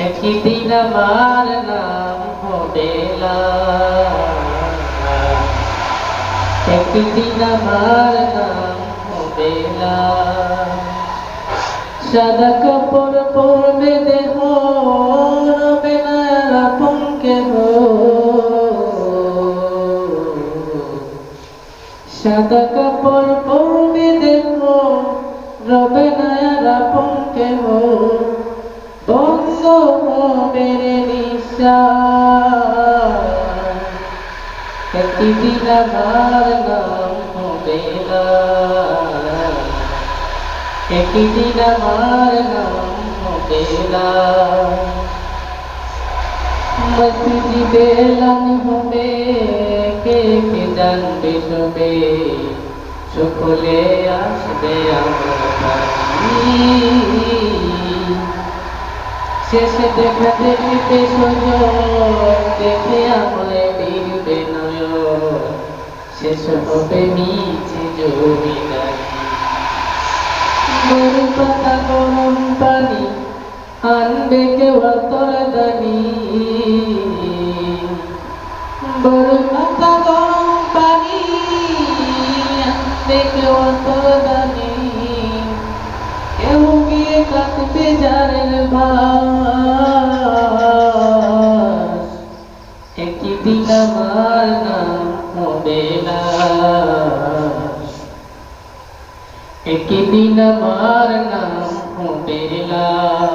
একদিন আমার নাম হবে লাল, একদিন আমার নাম হবে লাল। সাদা কাপড় পরবে দেহ, রবে না আর আপন কেহ। সাদা কাপড় পরবে দেহ, রবে না আর আপন কেহ। বন্ধ হবে রে নিঃশ্বাস, একদিন আমার নাম হবে লাল, একদিন আমার নাম হবে লাল। মসজিদে এলান হবে, কে কে জানবে সবে, সকলে আসবে আমার বাড়ি। শেষে দেখা দেখিতে সজন, দেখে আমায় ফিরবে নয়ন, শেষ হবে মিছে জমিদারি। গরু পাতা গরম পানি আনবে কেউ আতর দানি, গরু পাতা গরম পানি আনবে কেউ আতর দানি। কেউ গিয়ে কাটবে জারের বাস, একদিন আমার নাম হবে লাল, একদিন আমার নাম হবে লাল।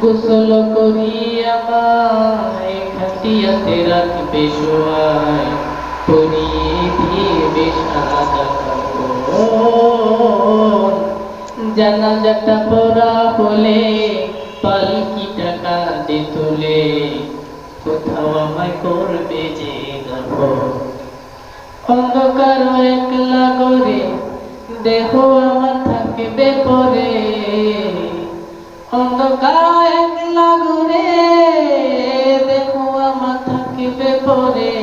গোসল করিয়া আমায় খাটিয়াতে রাখবে শোয়ায়, পরিয়ে দিবে সাদা কাপড়। জানাজাটা পড়া হলে পালকিটা কাঁধে তুলে, কোথাও আমায় করবে যে দাফন। অন্ধকার একলা করে দেহ আমার থাকবে পরে, অন্ধকার একলা করে দেহ আমার থাকবে পরে।